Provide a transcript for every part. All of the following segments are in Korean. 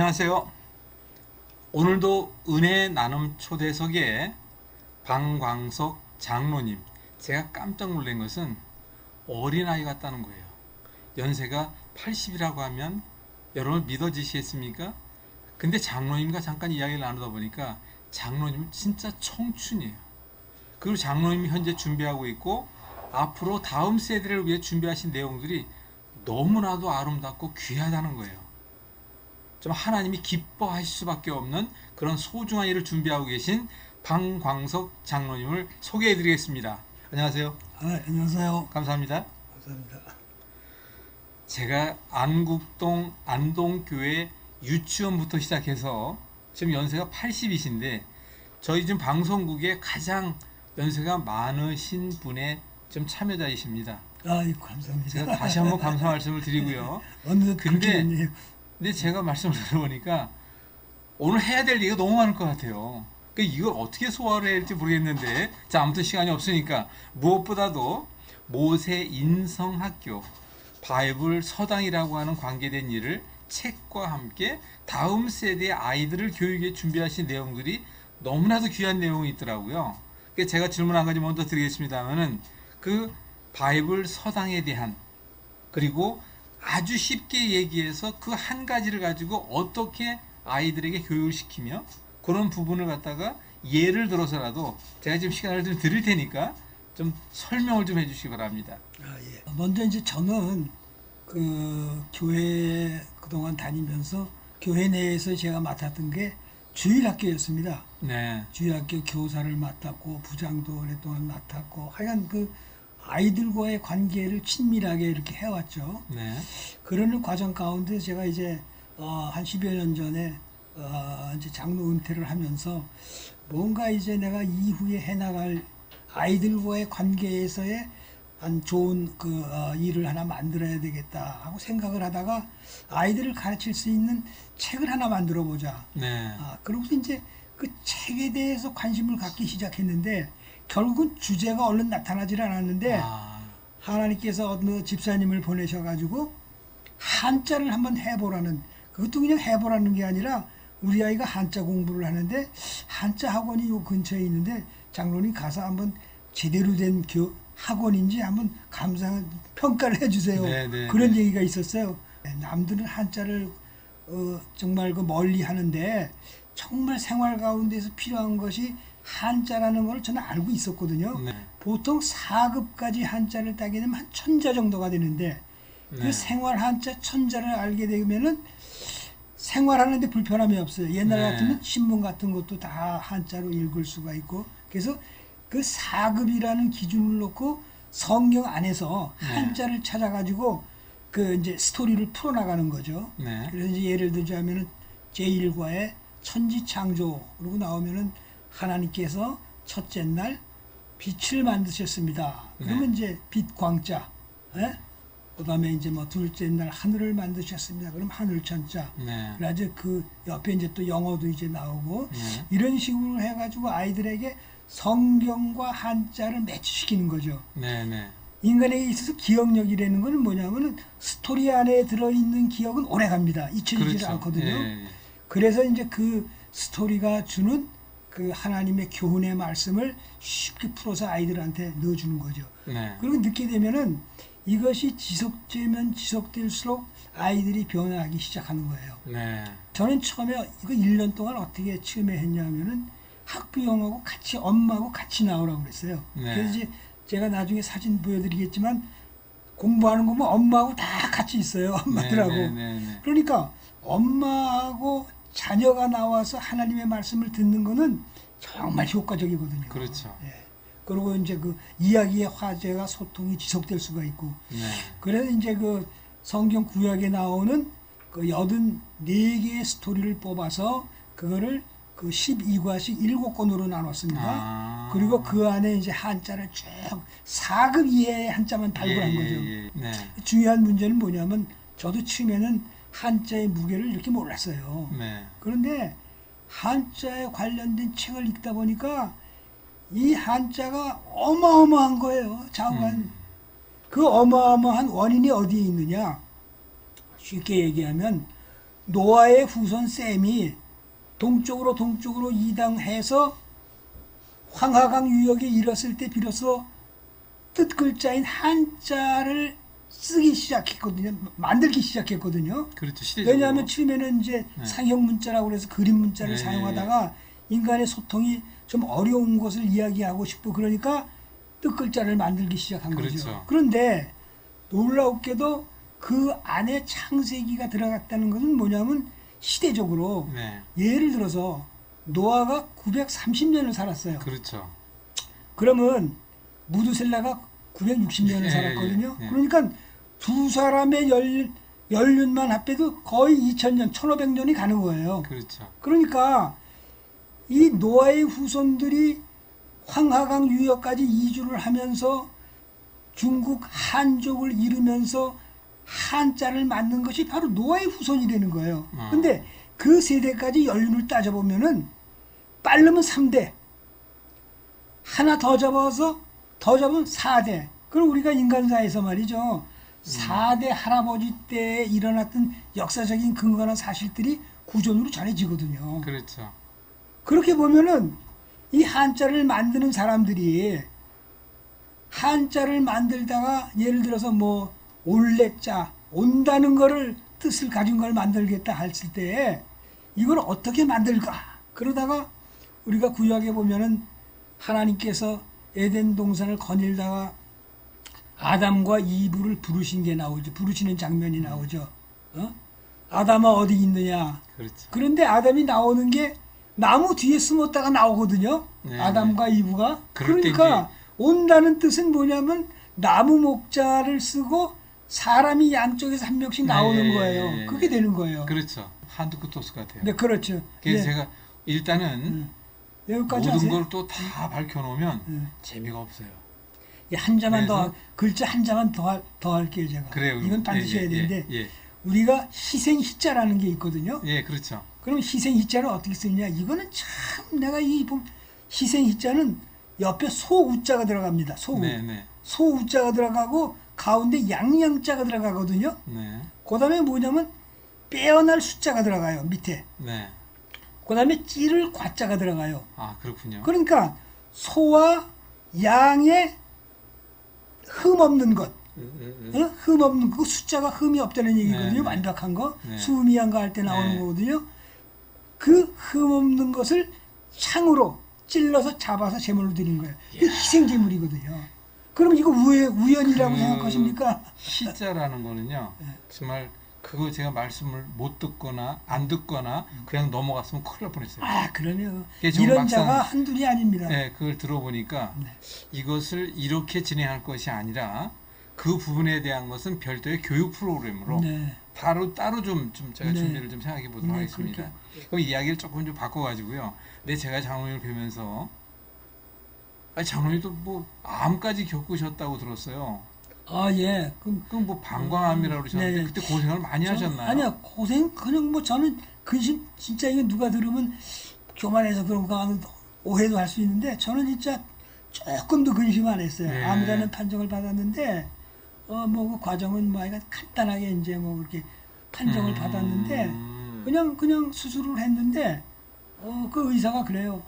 안녕하세요. 오늘도 은혜 나눔 초대석에 방광석 장로님, 제가 깜짝 놀란 것은 어린아이 같다는 거예요. 연세가 80이라고 하면 여러분 믿어지시겠습니까? 근데 장로님과 잠깐 이야기를 나누다 보니까 장로님은 진짜 청춘이에요. 그리고 장로님이 현재 준비하고 있고 앞으로 다음 세대를 위해 준비하신 내용들이 너무나도 아름답고 귀하다는 거예요. 좀 하나님이 기뻐하실 수밖에 없는 그런 소중한 일을 준비하고 계신 방광석 장로님을 소개해 드리겠습니다. 안녕하세요. 안녕하세요. 감사합니다. 감사합니다. 제가 안국동 안동교회 유치원부터 시작해서 지금 연세가 80이신데 저희 지금 방송국에 가장 연세가 많으신 분의 좀 참여자이십니다. 감사합니다. 제가 다시 한번 감사 말씀을 드리고요. 근데 제가 말씀을 들어보니까 오늘 해야 될 얘기가 너무 많을 것 같아요. 그러니까 이걸 어떻게 소화를 해야 할지 모르겠는데, 자, 아무튼 시간이 없으니까 무엇보다도 모세 인성학교 바이블 서당이라고 하는 관계된 일을 책과 함께 다음 세대의 아이들을 교육에 준비하신 내용들이 너무나도 귀한 내용이 있더라고요. 그러니까 제가 질문 한 가지 먼저 드리겠습니다만은 그 바이블 서당에 대한, 그리고 아주 쉽게 얘기해서 그 한 가지를 가지고 어떻게 아이들에게 교육을 시키며 그런 부분을 갖다가 예를 들어서라도 제가 지금 시간을 좀 드릴 테니까 좀 설명을 좀 해주시기 바랍니다. 예. 먼저 이제 저는 그 교회 그동안 다니면서 교회 내에서 제가 맡았던 게 주일학교였습니다. 네. 주일학교 교사를 맡았고 부장도 오랫동안 맡았고 하여간 그 아이들과의 관계를 친밀하게 이렇게 해왔죠. 네. 그러는 과정 가운데 제가 이제 한 10여 년 전에 이제 장로 은퇴를 하면서 뭔가 이제 내가 이후에 해나갈 아이들과의 관계에서의 한 좋은 일을 하나 만들어야 되겠다 하고 생각을 하다가 아이들을 가르칠 수 있는 책을 하나 만들어 보자. 네. 그러고서 이제 그 책에 대해서 관심을 갖기 시작했는데 결국은 주제가 얼른 나타나질 않았는데 하나님께서 어느 집사님을 보내셔가지고 한자를 한번 해보라는, 그것도 그냥 해보라는 게 아니라 우리 아이가 한자 공부를 하는데 한자 학원이 요 근처에 있는데 장로님 가서 한번 제대로 된 학원인지 한번 평가를 해주세요. 그런 얘기가 있었어요. 남들은 한자를 정말 멀리 하는데 정말 생활 가운데서 필요한 것이 한자라는 걸 저는 알고 있었거든요. 네. 보통 4급까지 한자를 따게 되면 한 1000자 정도가 되는데 그 생활 한자 1000자를 알게 되면은 생활하는데 불편함이 없어요. 옛날 같으면 신문 같은 것도 다 한자로 읽을 수가 있고, 그래서 그 4급이라는 기준을 놓고 성경 안에서 한자를 찾아가지고 그 이제 스토리를 풀어나가는 거죠. 그래서 이제 예를 들자면은 제1과에 천지창조 그러고 나오면은 하나님께서 첫째 날 빛을 만드셨습니다. 그러면 이제 빛 광자, 그다음에 이제 둘째 날 하늘을 만드셨습니다. 그럼 하늘 천자. 그래서 그 옆에 이제 또 영어도 이제 나오고 이런 식으로 해가지고 아이들에게 성경과 한자를 매치시키는 거죠. 인간에게 있어서 기억력이라는 것은 뭐냐면은 스토리 안에 들어있는 기억은 오래 갑니다. 잊혀지지 않거든요. 그래서 이제 그 스토리가 주는 그 하나님의 교훈의 말씀을 쉽게 풀어서 아이들한테 넣어주는 거죠. 그리고 늦게 되면은 이것이 지속되면 지속될수록 아이들이 변화하기 시작하는 거예요. 저는 처음에 이거 1년 동안 어떻게 처음에 했냐면은 학부형하고 같이 엄마하고 같이 나오라고 그랬어요. 그래서 이제 제가 나중에 사진 보여드리겠지만 공부하는 거 보면 엄마하고 다 같이 있어요. 엄마들하고. 그러니까 엄마하고 자녀가 나와서 하나님의 말씀을 듣는 거는 정말 효과적이거든요. 그렇죠. 그리고 이제 그 이야기의 화제가 소통이 지속될 수가 있고. 그래서 이제 그 성경 구약에 나오는 그 84개의 스토리를 뽑아서 그거를 그 12과씩 7권으로 나눴습니다. 그리고 그 안에 이제 한자를 쭉 4급 이하의 한자만 발굴한 거죠. 중요한 문제는 뭐냐면 저도 처음에는 한자의 무게를 이렇게 몰랐어요. 그런데 한자에 관련된 책을 읽다 보니까 이 한자가 어마어마한 거예요. 자우한. 그 어마어마한 원인이 어디에 있느냐? 쉽게 얘기하면 노아의 후손 셈이 동쪽으로 이당해서 황하강 유역에 이르렀을 때 비로소 뜻글자인 한자를 쓰기 시작했거든요. 만들기 시작했거든요. 그렇죠. 시대적으로. 왜냐하면 처음에는 이제 상형 문자라고 그래서 그림 문자를 네, 사용하다가 인간의 소통이 좀 어려운 것을 이야기하고 싶고 그러니까 뜻글자를 만들기 시작한 그렇죠. 거죠. 그런데 놀랍게도 그 안에 창세기가 들어갔다는 것은 뭐냐면 시대적으로 네. 예를 들어서 노아가 930년을 살았어요. 그렇죠. 그러면 무두셀라가 960년을 예, 살았거든요. 예, 예. 그러니까 두 사람의 연륜만 합해도 거의 2000년, 1500년이 가는 거예요. 그렇죠. 그러니까 이 노아의 후손들이 황하강 유역까지 이주를 하면서 중국 한족을 이루면서 한자를 만든 것이 바로 노아의 후손이 되는 거예요. 근데 그 세대까지 연륜을 따져보면은 빠르면 3대, 하나 더 잡으면 4대. 그럼 우리가 인간사에서 말이죠. 4대 할아버지 때에 일어났던 역사적인 근거나 사실들이 구존으로 전해지거든요. 그렇죠. 그렇게 보면은 이 한자를 만드는 사람들이 한자를 만들다가 예를 들어서 뭐 올레자, 온다는 거를 뜻을 가진 걸 만들겠다 했을 때 이걸 어떻게 만들까? 그러다가 우리가 구약에 보면은 하나님께서 에덴 동산을 거닐다가 아담과 이브를 부르신 게 나오죠. 부르시는 장면이 나오죠. 아담아 어디 있느냐? 그렇죠. 그런데 아담이 나오는 게 나무 뒤에 숨었다가 나오거든요. 네, 아담과 이브가. 그럴 때 그러니까 온다는 뜻은 뭐냐면 나무 목자를 쓰고 사람이 양쪽에서 한 명씩 나오는 네, 거예요. 그게 되는 거예요. 그렇죠. 한두 끝도 없을 것 같아요. 네, 그렇죠. 그래서 예. 제가 일단은 여기까지 모든 하세요. 걸 또 다 밝혀놓으면 재미가 없어요. 한 자만 그래서- 더 글자 한 자만 더 할게요 제가. 그래요. 이건 반드시 예, 해야 되는데 예, 우리가 희생 희자라는 게 있거든요. 예, 그렇죠. 그럼 희생 희자를 어떻게 쓰느냐? 이거는 참 내가 희생 희자는 옆에 소우자가 들어갑니다. 소우. 네, 네, 소우자가 들어가고 가운데 양양자가 들어가거든요. 네, 그다음에 뭐냐면 빼어날 숫자가 들어가요. 밑에. 네. 그다음에 찌를 과자가 들어가요. 아, 그렇군요. 그러니까 소와 양의 흠 없는 것. 흠 없는 그 숫자가 흠이 없다는 얘기거든요. 네, 네. 완벽한 거. 네. 수미양가 할 때 나오는 네. 거거든요. 그 흠 없는 것을 창으로 찔러서 잡아서 제물로 드린 거예요. 이게 희생 제물이거든요. 그럼 이거 우연이라고 생각하십니까? 시자라는 거는요. 정말 그거 제가 말씀을 못 듣거나 안 듣거나 그냥 넘어갔으면 큰일 날 뻔했어요. 아, 그러네요. 그게 좀 이런 막상- 자가 한둘이 아닙니다. 네, 그걸 들어보니까 이것을 이렇게 진행할 것이 아니라 그 부분에 대한 것은 별도의 교육 프로그램으로 네. 따로 좀 제가 네. 준비를 좀 생각해 보도록 네, 하겠습니다. 그럼 이야기를 조금 좀 바꿔가지고요. 제가 장로님을 뵈면서 장로님도 뭐 암까지 겪으셨다고 들었어요. 아, 예. 그럼 뭐 방광암이라고 그러셨는데 네. 그때 고생을 많이 하셨나요? 아니야, 고생, 그냥 뭐 저는 근심, 진짜 이거 누가 들으면 교만해서 그런가 하는 오해도 할 수 있는데 저는 진짜 조금도 근심 안 했어요. 네. 암이라는 판정을 받았는데, 뭐 그 과정은 뭐 하여간 간단하게 이제 뭐 그렇게 판정을 받았는데, 그냥 수술을 했는데, 그 의사가 그래요.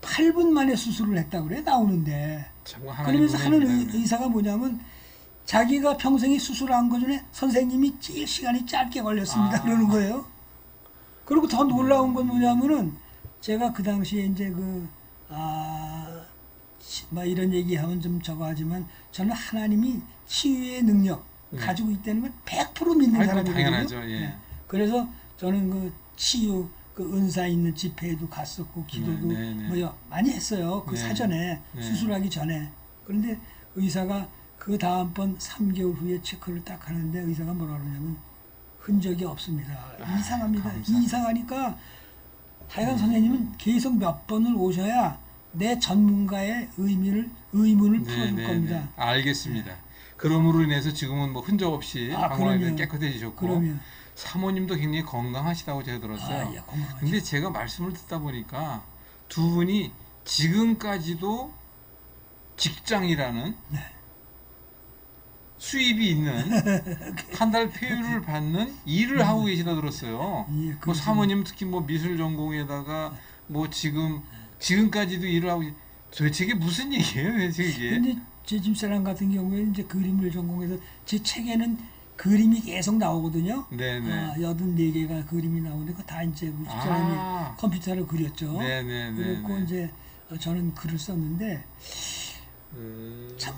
8분 만에 수술을 했다고 그래, 나오는데. 정말 하나님 그러면서 하는 은혜입니다. 의사가 뭐냐면 자기가 평생에 수술한 거 중에 선생님이 제일 시간이 짧게 걸렸습니다. 그러는 거예요. 그리고 더 놀라운 건 뭐냐면은 제가 그 당시에 이제 뭐 이런 얘기하면 좀 저거 하지만 저는 하나님이 치유의 능력 가지고 있다는 걸 100% 믿는 아이고, 사람이거든요. 당연하죠. 예. 네. 그래서 저는 그 치유 그 은사 있는 집회에도 갔었고 기도도 네. 뭐 많이 했어요. 그 네. 사전에 네. 수술하기 전에. 그런데 의사가 그 다음번 3개월 후에 체크를 딱 하는데 의사가 뭐라 그러냐면 흔적이 없습니다. 이상합니다. 감사합니다. 이상하니까 하여간 선생님은 계속 몇 번을 오셔야 내 전문가의 의문을 풀어줄 겁니다. 알겠습니다. 그럼으로 인해서 지금은 뭐 흔적 없이 방광이 그럼요. 깨끗해지셨고 그러면 사모님도 굉장히 건강하시다고 제가 들었어요. 예, 건강하죠. 근데 제가 말씀을 듣다 보니까 두 분이 지금까지도 직장이라는 수입이 있는 한 달 폐유를 받는 일을 하고 계시다 들었어요. 예, 뭐 그렇죠. 사모님 특히 뭐 미술 전공에다가 뭐 지금까지도 일을 하고 도대체 이게 무슨 얘기예요? 도대체 이게? 근데 제 집사람 같은 경우에는 이제 그림을 전공해서 제 책에는 그림이 계속 나오거든요. 네네. 84개가 그림이 나오는데 그거 다 이제 우리 집사람이 컴퓨터로 그렸죠. 네네네. 그랬고 이제 저는 글을 썼는데 참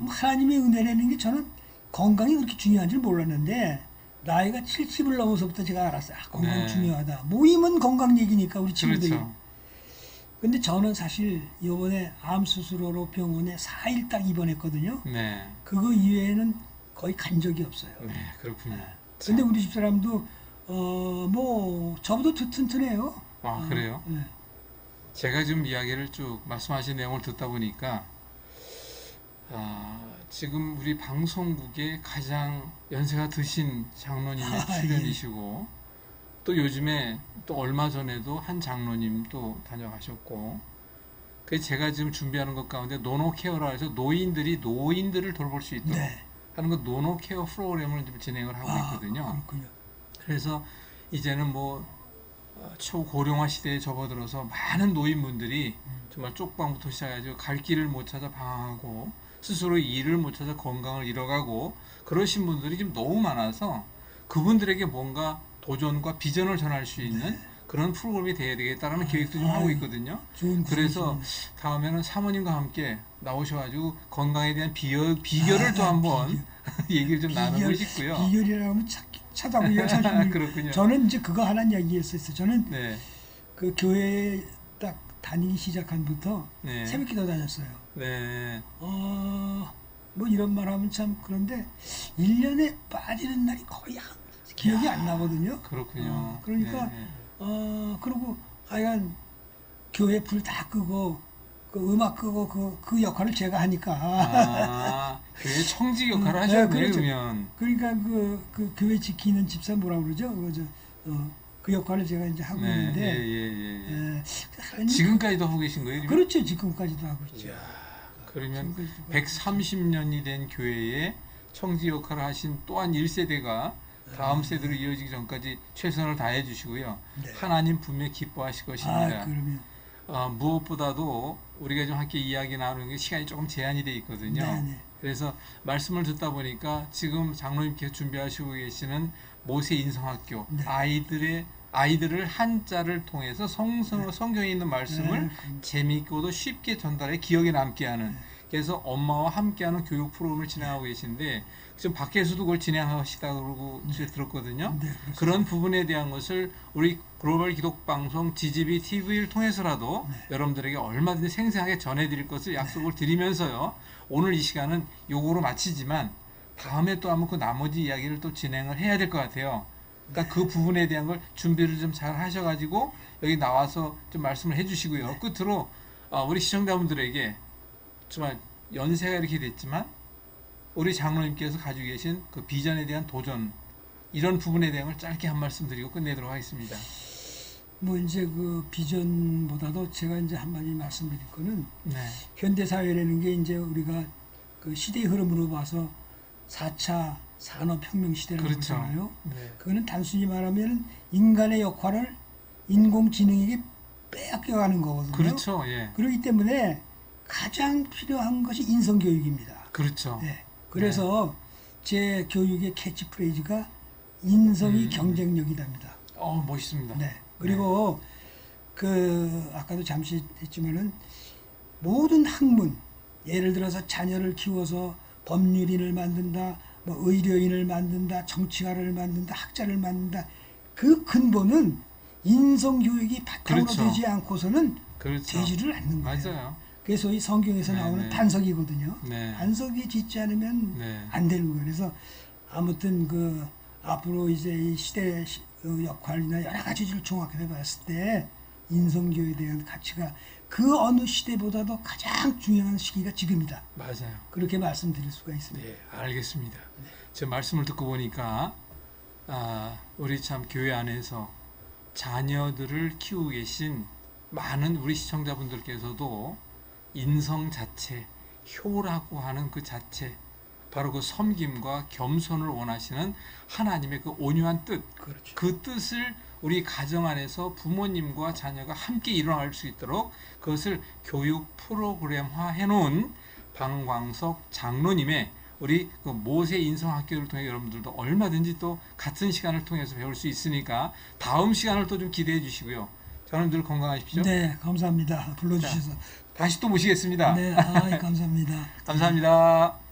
하나님의 은혜라는 게 저는 건강이 그렇게 중요한 줄 몰랐는데 나이가 70을 넘어서부터 제가 알았어요. 건강 네. 중요하다. 모이면 건강 얘기니까 우리 친구들이. 그렇죠. 근데 저는 사실 이번에 암 수술으로 병원에 4일 딱 입원했거든요. 네. 그거 이외에는 거의 간 적이 없어요. 네, 그렇군요. 근데 우리 집사람도 뭐 저보다 튼튼해요. 그래요? 네. 제가 좀 이야기를 쭉 말씀하신 내용을 듣다 보니까 지금 우리 방송국에 가장 연세가 드신 장로님의 출연이시고 또 요즘에 또 얼마 전에도 한 장로님 또 다녀가셨고 그 제가 지금 준비하는 것 가운데 노노케어라 해서 노인들을 돌볼 수 있도록 네. 하는 그 노노케어 프로그램을 좀 진행을 하고 있거든요. 그렇군요. 그래서 이제는 뭐 초고령화 시대에 접어들어서 많은 노인분들이 정말 쪽방부터 시작해가지고 갈 길을 못 찾아 방황하고 스스로 일을 못 찾아 건강을 잃어가고 그러신 분들이 지금 너무 많아서 그분들에게 뭔가 도전과 비전을 전할 수 있는 그런 프로그램이 돼야 되겠다라는 계획도 좀 하고 있거든요. 그래서 다음에는 사모님과 함께 나오셔가지고 건강에 대한 비결을 또 한번 얘기를 좀 나누고 싶고요. 비결이라고 하면 찾아보기가 참 힘들어요. 그렇군요. 저는 이제 그거 하나 이야기했었어요. 저는 네. 그 교회에 딱 다니기 시작한부터 네. 새벽기도 다녔어요. 네. 뭐 이런 말 하면 참 그런데 1년에 빠지는 날이 거의 기억이 안 나거든요. 그렇군요. 그러니까 네. 그리고 하여간 교회 불 다 끄고 그 음악 끄고 그 역할을 제가 하니까 교회 청지 역할을 하셨네요. 그렇죠. 그러면 그러니까 그 교회 지키는 집사 뭐라 그러죠? 그 역할을 제가 이제 하고 있는데 지금까지도 하고 계신 거예요? 지금? 그렇죠. 지금까지도 하고 있죠. 그러면 130년이 된 교회에 청지 역할을 하신 또한 1세대가 다음 세대로 이어지기 전까지 최선을 다해 주시고요. 네. 하나님 분명히 기뻐하실 것입니다. 그러면 무엇보다도 우리가 좀 함께 이야기 나누는 게 시간이 조금 제한이 돼 있거든요. 네네. 그래서 말씀을 듣다 보니까 지금 장로님께서 준비하시고 계시는 모세 인성학교 네. 아이들을 한자를 통해서 성경에 있는 말씀을 재미있고도 쉽게 전달해 기억에 남게 하는 그래서 엄마와 함께하는 교육 프로그램을 진행하고 계신데 지금 밖에서도 그걸 진행하시다고 들었거든요. 네, 그런 부분에 대한 것을 우리 글로벌 기독방송 GGB TV를 통해서라도 여러분들에게 얼마든지 생생하게 전해드릴 것을 약속을 드리면서요. 오늘 이 시간은 요거로 마치지만 다음에 또 한번 그 나머지 이야기를 또 진행을 해야 될 것 같아요. 그러니까 그 부분에 대한 걸 준비를 좀 잘 하셔가지고 여기 나와서 좀 말씀을 해주시고요. 끝으로 우리 시청자분들에게 정말 연세가 이렇게 됐지만 우리 장로님께서 가지고 계신 그 비전에 대한 도전 이런 부분에 대한 걸 짧게 한 말씀 드리고 끝내도록 하겠습니다. 뭐 이제 그 비전보다도 제가 이제 한마디 말씀드릴 거는 네. 현대 사회라는 게 이제 우리가 그 시대의 흐름으로 봐서 4차 산업혁명 시대라고 그렇죠. 그러잖아요. 네. 그거는 단순히 말하면 인간의 역할을 인공지능에게 빼앗겨가는 거거든요. 그렇죠. 예. 그렇기 때문에 가장 필요한 것이 인성교육입니다. 그렇죠. 네. 그래서 제 교육의 캐치프레이즈가 인성이 경쟁력이답니다. 멋있습니다. 네. 그리고 그 아까도 잠시 했지만은 모든 학문 예를 들어서 자녀를 키워서 법률인을 만든다, 뭐 의료인을 만든다, 정치가를 만든다, 학자를 만든다. 그 근본은 인성 교육이 바탕으로 그렇죠. 되지 않고서는 그렇죠. 되지를 않는 거예요. 맞아요. 그게 소위 성경에서 네, 나오는 네. 반석이거든요. 네. 반석이 짓지 않으면 네. 안 되는 거예요. 그래서 아무튼 그 앞으로 이제 이 시대 역할이나 여러 가지를 종합해 봤을 때 인성교육에 대한 가치가 그 어느 시대보다도 가장 중요한 시기가 지금이다. 맞아요. 그렇게 말씀드릴 수가 있습니다. 네, 알겠습니다. 제 말씀을 듣고 보니까 우리 참 교회 안에서 자녀들을 키우고 계신 많은 우리 시청자분들께서도 인성 자체, 효라고 하는 그 자체, 바로 그 섬김과 겸손을 원하시는 하나님의 그 온유한 뜻, 그렇죠. 그 뜻을 우리 가정 안에서 부모님과 자녀가 함께 일어날 수 있도록 그것을 교육 프로그램화 해놓은 방광석 장로님의 우리 그 모세 인성학교를 통해 여러분들도 얼마든지 또 같은 시간을 통해서 배울 수 있으니까 다음 시간을 또 좀 기대해 주시고요. 저는 늘 건강하십시오. 네, 감사합니다. 불러주셔서. 다시 또 모시겠습니다. 네, 감사합니다. 감사합니다.